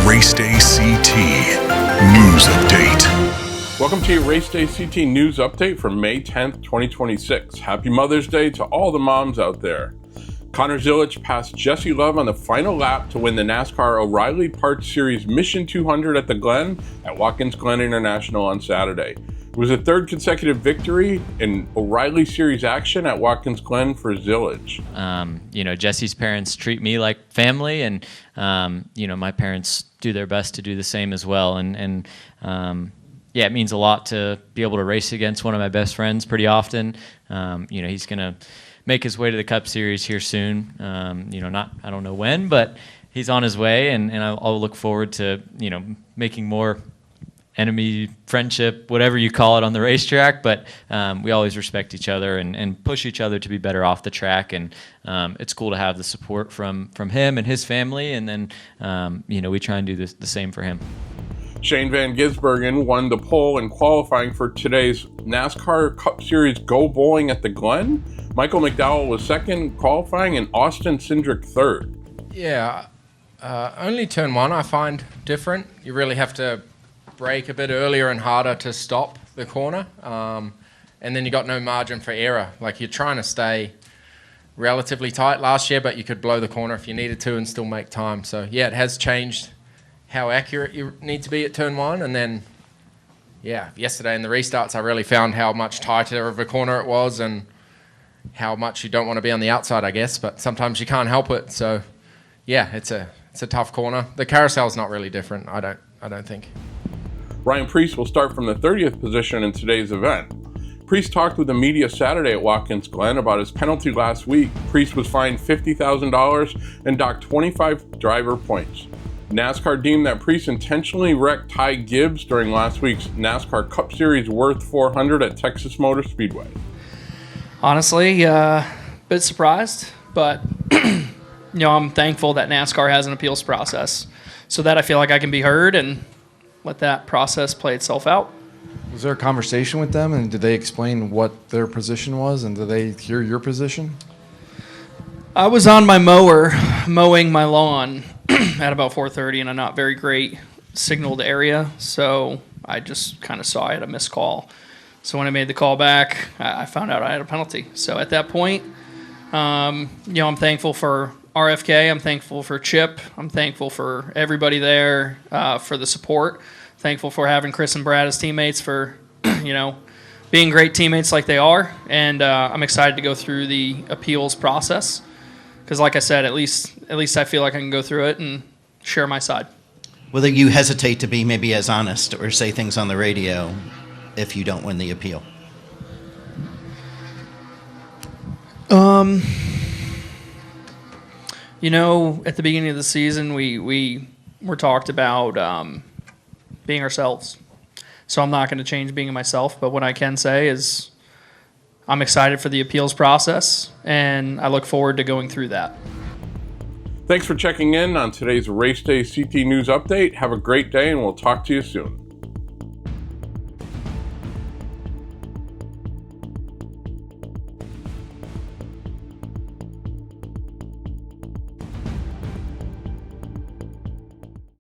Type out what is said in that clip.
RaceDayCT News Update. Welcome to your RaceDayCT News Update for May 10th, 2026. Happy Mother's Day to all the moms out there. Connor Zilisch passed Jesse Love on the final lap to win the NASCAR O'Reilly Parts Series Mission 200 at the Glen at Watkins Glen International on Saturday. It was a third consecutive victory in O'Reilly Series action at Watkins Glen for Zilisch. Jesse's parents treat me like family, and my parents do their best to do the same as well. And it means a lot to be able to race against one of my best friends pretty often. He's going to make his way to the Cup Series here soon. I don't know when, but he's on his way, and I'll look forward to making more enemy, friendship, whatever you call it on the racetrack, but we always respect each other and push each other to be better off the track, and it's cool to have the support from him and his family, and then we try and do the same for him. Shane Van Gisbergen won the pole in qualifying for today's NASCAR Cup Series Go Bowling at the Glen. Michael McDowell was second qualifying and Austin Cindric third. Yeah, only turn one I find different. You really have to brake a bit earlier and harder to stop the corner, and then you got no margin for error. Like, you're trying to stay relatively tight last year, but you could blow the corner if you needed to and still make time. So yeah, it has changed how accurate you need to be at turn one. And then yesterday in the restarts I really found how much tighter of a corner it was and how much you don't want to be on the outside, I guess, but sometimes you can't help it. So yeah, it's a tough corner. The carousel's not really different, I don't think. Ryan Preece will start from the 30th position in today's event. Preece talked with the media Saturday at Watkins Glen about his penalty last week. Preece was fined $50,000 and docked 25 driver points. NASCAR deemed that Preece intentionally wrecked Ty Gibbs during last week's NASCAR Cup Series worth $400 at Texas Motor Speedway. Honestly, a bit surprised, but I'm thankful that NASCAR has an appeals process so that I feel like I can be heard and let that process play itself out. Was there a conversation with them, and did they explain what their position was, and did they hear your position? I was on my mower mowing my lawn at about 4:30 in a not very great signaled area, so I just kind of saw I had a missed call. So when I made the call back, I found out I had a penalty. So at that point, I'm thankful for RFK. I'm thankful for Chip. I'm thankful for everybody there for the support. Thankful for having Chris and Brad as teammates for, being great teammates like they are. And I'm excited to go through the appeals process because, like I said, at least I feel like I can go through it and share my side. Whether you hesitate to be maybe as honest or say things on the radio if you don't win the appeal? At the beginning of the season, we were talked about being ourselves. So I'm not going to change being myself, but what I can say is I'm excited for the appeals process, and I look forward to going through that. Thanks for checking in on today's RaceDayCT News Update. Have a great day, and we'll talk to you soon.